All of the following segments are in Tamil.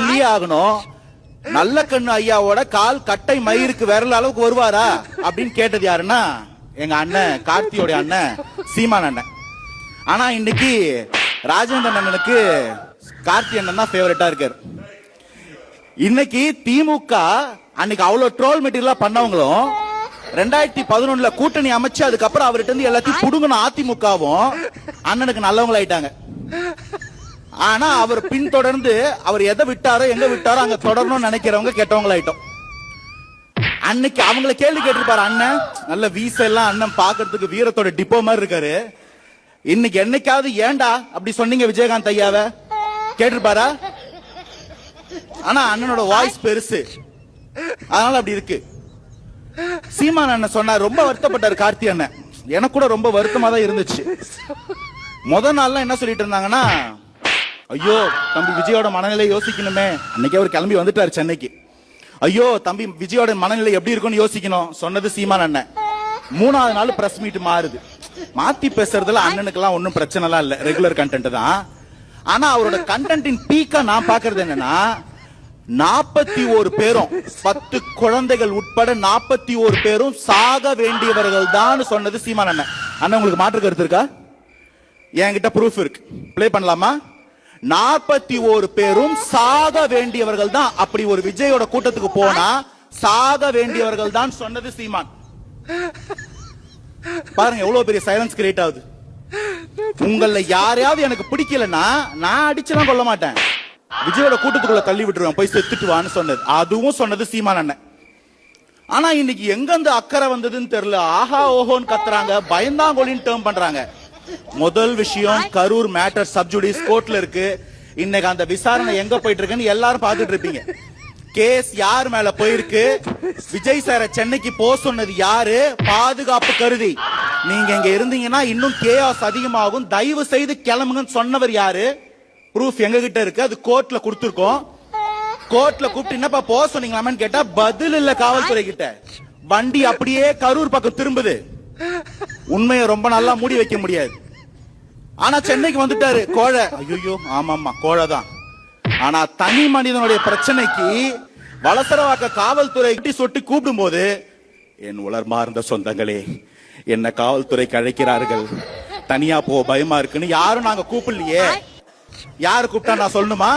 சொல்லியே ஆகணும். நல்ல கண்ணு ஐயாவோட கால் கட்டை மயிருக்கு விரல் அளவுக்கு வருவாரா அப்படின்னு கேட்டது யாருன்னா எங்க அண்ணன் கார்த்தியோட அண்ணன் சீமான் அண்ணன். ஆனா இன்னைக்கு ராஜேந்திரன் அண்ணனுக்கு கார்த்தி அண்ணன் தான் ஃபேவரட்டா இருக்காரு. இன்னைக்கு திமுக அன்னைக்கு அவ்வளவு ட்ரோல் மெட்டீரியலா பண்ணவங்களும் 2011 கூட்டணி அமைச்சு அதுக்கப்புறம் அவர்கிட்ட இருந்து எல்லாத்தையும் புடுங்கின அதிமுகவும் அண்ணனுக்கு நல்லவங்க ஆயிட்டாங்க. ஆனா அவர் பின்தொடர்ந்து அவர் எதை விட்டாரோ எங்க விட்டாரோ அங்க தொடரணும்னு நினைக்கிறவங்க கெட்டவங்களாயிட்டோம். அன்னைக்கு அவங்கள கேள்வி கேட்டிருப்பாரு அண்ணன், நல்ல வீச எல்லாம் அண்ணன் பாக்குறதுக்கு வீரத்தோட டிப்போ மாதிரி இருக்காரு. இன்னைக்கு என்னைக்காவது ஏண்டா அப்படி சொன்னீங்க விஜயகாந்த் ஐயாவ கேட்டிருப்பாரா? ஆனா அண்ணனோட வாய்ஸ் பெருசு, அதனால அப்படி இருக்கு. சீமான் அண்ணன் சொன்னார், ரொம்ப வருத்தப்பட்டார் கார்த்தி அண்ணன். எனக்கு கூட ரொம்ப வருத்தமா தான் இருந்துச்சு. முதல் நாள்லாம் என்ன சொல்லிட்டு இருந்தாங்கன்னா, ஐயோ தம்பி விஜயோட மனநிலை யோசிக்கணுமே. அன்னைக்கு அவர் கிளம்பி வந்துட்டாரு சென்னைக்கு. ஐயோ தம்பி விஜயோட மனநிலை எப்படி இருக்கும்னு யோசிக்கணும் சொன்னது சீமான் அண்ணன். 3வது நாள் பிரஸ் மீட் மாறுது. மாத்தி பேசுறதுல அண்ணனுக்கு எல்லாம் ஒன்னும் பிரச்சனை எல்லாம் இல்ல, ரெகுலர் கண்டென்ட் தான். ஆனா அவரோட கண்டென்ட்டின் பீக்கா நான் பாக்குறது என்னன்னா, 41 பேரும் 10 குழந்தைகள் உட்பட 41 பேரும் சாக வேண்டியவர்கள் தான் சொன்னது சீமான் அண்ணன். அண்ணன் உங்களுக்கு மாற்று கருத்து இருக்கா? என்கிட்ட ப்ரூஃப் இருக்கு, பிளே பண்ணலாமா? 41 பேரும் சாக வேண்டியவர்கள் தான். அப்படி ஒரு விஜயோட கூட்டத்துக்கு போனா சாக வேண்டியவர்கள் தான் சொன்னது சீமான். பாருங்க எவ்வளவு பெரிய சைலன்ஸ் கிரியேட் ஆகுது. உங்கள யாரையாவது எனக்கு பிடிக்கலன்னா நான் அடிச்செல்லாம் கொள்ள மாட்டேன், விஜயோட கூட்டத்துக்குள்ள தள்ளி விட்டுருவேன், போய் செத்துட்டு வான்னு சொன்னது அதுவும் சொன்னது சீமான் அண்ணன். ஆனா இன்னைக்கு எங்க இருந்து அக்கறை வந்ததுன்னு தெரியல. ஆஹா ஓஹோன்னு கத்துறாங்க, பயந்தாங்கோலின்னு டேர்ம் பண்றாங்க. முதல் விஷயம், கரூர் மேட்டர் சப்ஜுடிஸ் கோர்ட்ல இருக்கு. இன்னைக்கு அந்த விசாரணை எங்க போயிட்டு இருக்குன்னு எல்லாரும் பாத்துட்டு இருப்பீங்க. கேஸ் யார் மேல போயிருக்கு, விஜய் சார சென்னைக்கு போக சொன்னது யாரு, பாதுகாப்பு கருதி. நீங்க இங்க இருந்தீங்கன்னா இன்னும் கேஆஸ் அதிகமாகும், தயவு செய்து கிளம்புங்கன்னு சொன்னவர் யாரு? ப்ரூஃப் எங்க கிட்ட இருக்கு, அது கோர்ட்ல கொடுத்திருக்கோம். கோர்ட்ல கூப்பிட்டு என்னப்பா போக சொன்னீங்களாமன்னு கேட்டா பதில் இல்ல காவல்துறை கிட்ட. வண்டி அப்படியே கரூர் பக்கம் திரும்புது. உண்மையை ரொம்ப நல்லா மூடி வைக்க முடியாது. ஆனா சென்னைக்கு வந்துட்டாரு கோழை. ஐயோ ஆமாமா கோழை தான். ஆனா தனி மனிதனுடைய பிரச்சனைக்கு வலசரவாக்க காவல்துறை சொட்டி கூப்பிடும் போது, என் உலர்மார்ந்த சொந்தங்களே என்ன காவல்துறைக்கு அழைக்கிறார்கள், தனியா போ பயமா இருக்குன்னு யாரும் நாங்க கூப்பிடலையே. யாரு கூப்பிட்டா நான் சொல்லணுமா?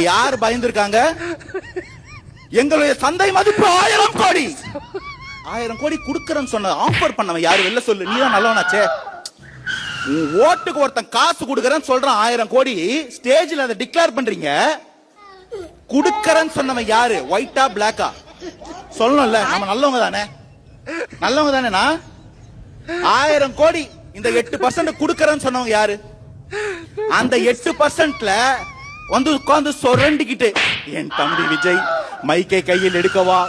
யாரு பயந்துருக்காங்க? எங்களுடைய சந்தை மதிப்பு 1000 கோடி. 1000 கோடி குடுக்கறேன்னு சொன்ன ஆஃபர் பண்ணவன் யாரு? வெளில சொல்லு, நீதான் நல்லவனாச்சே. ஓட்டுக்கு ஒருத்தன் காசு கொடுக்கறேன்னு சொல்றான் 1000 கோடி, ஸ்டேஜ்ல அதை டிக்ளேர் பண்றீங்க. குடுக்கறேன்னு சொன்னவன் யாரு? ஒயிட்டா பிளாக்கா சொல்லணும்ல. நம்ம நல்லவங்க தானே, நல்லவங்க தானேனா? 1000 கோடி இந்த 8% குடுக்கறேன்னு சொன்னவங்க யாரு? அந்த 8%ல வந்து உட்கார்ந்து சொரண்டிக்கிட்டு, என் தம்பி விஜய் மைக்கை கையில் எடுக்கவா,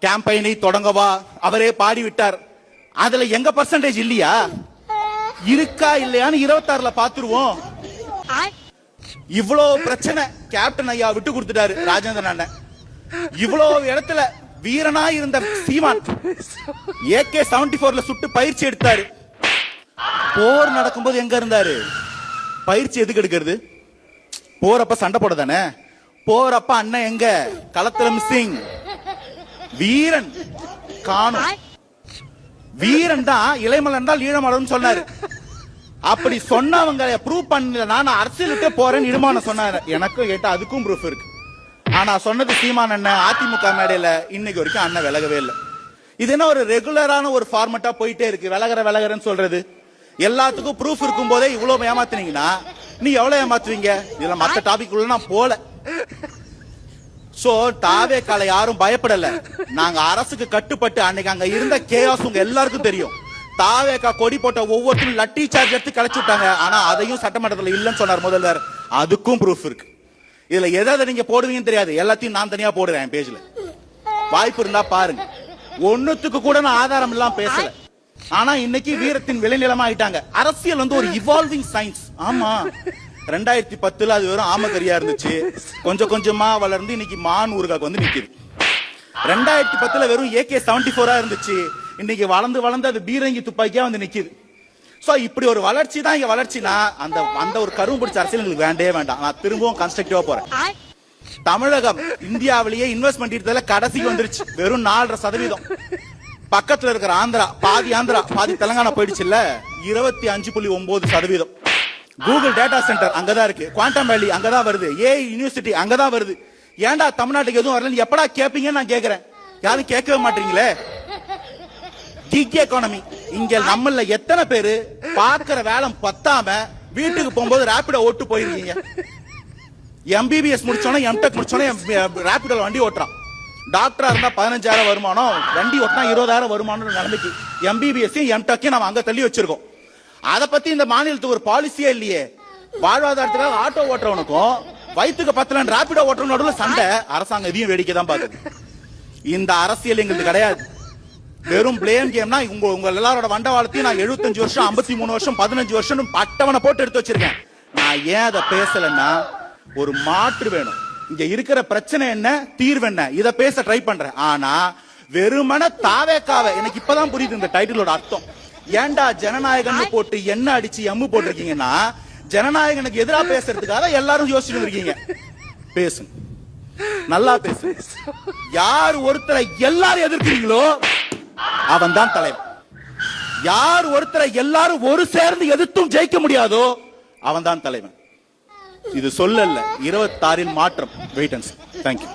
கேம்பெயினை தொடங்கவா, அவரே பாடி விட்டார். அதுல எங்க பர்சன்டேஜ் இல்லையா? இருக்கா இல்லையான்னு 26ல பாத்துருவோம். இவ்வளவு பிரச்சனை கேப்டன் ஐயா விட்டு கொடுத்துட்டாரு ராஜேந்திரன் அண்ணன். இவ்வளவு இடத்துல வீரனா இருந்த சீமான் AK-74ல சுட்டு பயிற்சி எடுத்தாரு. போர் நடக்கும்போது எங்க இருந்தாரு? பயிற்சி எதுக்கு எடுக்கிறது? போறப்ப சண்டை போட தானே. போறப்ப அண்ணன் எங்க? களத்துல மிஸ்ஸிங். வீரன் காணும். வீரன் தான் இளைமலன் என்றால் ஈழமலன் சொன்னாரு. அப்படி சொன்னவங்க ப்ரூவ் பண்ணல. நான் அரசியலுக்கே போறேன்னு இடுமான சொன்னாரு. எனக்கும் கேட்டா அதுக்கும் ப்ரூஃப் இருக்கு. ஆனா சொன்னது சீமான் அண்ணன் அதிமுக மேடையில இன்னைக்கு வரைக்கும் அண்ணன் விலகவே இல்லை. இது என்ன ஒரு ரெகுலரான ஒரு ஃபார்மட்டா போயிட்டே இருக்கு. விலகறன்னு சொல்றது எல்லாத்துக்கும் ப்ரூஃப் இருக்கும் போதே இவ்வளவு ஏமாத்துனீங்கன்னா நீ எவ்வளவு ஏமாத்துவீங்க? இதுல மத்த டாபிக் உள்ள நான் போல. சோ தாவேக்கால யாரும் பயப்படல. நாங்க அரசுக்கு கட்டுப்பட்டு அன்னைக்கு அங்க இருந்த கேஆஸ் உங்க எல்லாருக்கும் தெரியும். தாவேக்கா கொடி போட்ட ஒவ்வொருத்தரும் லட்டி சார்ஜ் எடுத்து கலைச்சு விட்டாங்க. ஆனா அதையும் சட்டமன்றத்தில் இல்லைன்னு சொன்னார் முதல்வர். அதுக்கும் ப்ரூஃப் இருக்கு. இதுல எதை நீங்க போடுவீங்கன்னு தெரியாது. எல்லாத்தையும் நான் தனியா போடுறேன் என் பேஜ்ல. வாய்ப்பு இருந்தா பாருங்க. ஒண்ணுத்துக்கு கூட நான் ஆதாரம் இல்லாம பேசல. ஆனா இன்னைக்கு வீரத்தின் விளைநிலமா ஆயிட்டாங்க. அரசியல் வந்து ஒரு இவால்விங் சயின்ஸ். ஆமா 2010ல அது வெறும் ஆமக்கரியா இருந்துச்சு. கொஞ்சம் கொஞ்சமா வளர்ந்து இன்னைக்கு மான் ஊருகாக்கு வந்து நிக்குது. 2010ல வெறும் AK-74 இருந்துச்சு. இன்னைக்கு வளர்ந்து வளர்ந்து அது பீரங்கி துப்பாக்கியா வந்து நிக்குது. சோ இப்படி ஒரு வளர்ச்சி தான் இங்க வளர்ச்சினா அந்த அந்த ஒரு கரும்பு பிடிச்ச அரசியல் எங்களுக்கு வேண்டவே வேண்டாம். நான் திரும்பவும் கன்ஸ்ட்ரக்டிவா போறேன். தமிழகம் இந்தியாவிலேயே இன்வெஸ்ட்மெண்ட் இடத்துல கடைசிக்கு வந்துருச்சு. வெறும் 4.5%. பக்கத்துல இருக்கிற ஆந்திரா பாதி தெலுங்கானா போயிடுச்சு இல்ல, 25.9%. கூகுள் டேட்டா சென்டர் அங்கதான் இருக்கு, குவாண்டம் வேலி அங்கதான் வருது, ஏஐ யூனிவர்சிட்டி அங்கதான் வருது. ஏன்டா தமிழ்நாட்டுக்கு எதுவும் வரல, எப்படா கேப்பீங்கன்னு நான் கேக்குறேன். யாரும் கேட்கவே மாட்டீங்களே. கிக் எக்கானமி இங்க நம்மள எத்தனை பேரு பாக்குற வேலை பத்தாம வீட்டுக்கு போகும்போது ரேபிடோ ஓட்டு போயிருக்கீங்க. எம்பிபிஎஸ் முடிச்சோன்னா எம்டெக் முடிச்சோன்னா ரேபிடோல வண்டி ஓட்டுறான். டாக்டரா இருந்தா 15,000 வருமானம், வண்டி ஓட்டினா 20,000 வருமானம் நிலைமைக்கு எம்பிபிஎஸ் எம்டெக்கையும் நம்ம அங்க தள்ளி வச்சிருக்கோம். அதை பத்தி இந்த மாநிலத்துக்கு ஒரு பாலிசியே இல்லையே. வாழ்வாதாரத்துக்காக ஆட்டோ ஓட்டுறவனுக்கும் வயிற்றுக்கு பத்தல ரேபிடோ ஓட்டுற நடுவில் சண்டை. அரசாங்கம் இதையும் வேடிக்கை தான் பாக்குது. இந்த அரசியல் எங்களுக்கு கிடையாது. வெறும் பிளேம் கேம்னா உங்க எல்லாரோட வண்டவாளத்தையும் நான் 75 வருஷம் 53 வருஷம் 15 வருஷம் பட்டவனை போட்டு எடுத்து வச்சிருக்கேன். நான் ஏன் அதை பேசலன்னா ஒரு மாற்று வேணும். இங்க இருக்கிற பிரச்சனை என்ன, தீர்வு என்ன, இத பேச ட்ரை பண்றேன். ஆனா வெறுமன தாவேக்காவ எனக்கு இப்பதான் புரியுது இந்த டைட்டிலோட அர்த்தம். ஏன்டா ஜனநாயகன் போட்டு என்ன அடிச்சு எம்மு போட்டிருக்கீங்கன்னா ஜனநாயகனுக்கு எதிராக பேசுறதுக்காக எல்லாரும் யோசிச்சுட்டு இருக்கீங்க. பேசுங்க, நல்லா பேசு. யார் ஒருத்தரை எல்லாரும் எதிர்க்கிறீங்களோ அவன் தான் தலைவன். யார் ஒருத்தரை எல்லாரும் ஒரு சேர்ந்து எதிர்த்தும் ஜெயிக்க முடியாதோ அவன் தான் தலைவன். இது சொல்லல, 26 மாற்றம். Wait and see. Thank you.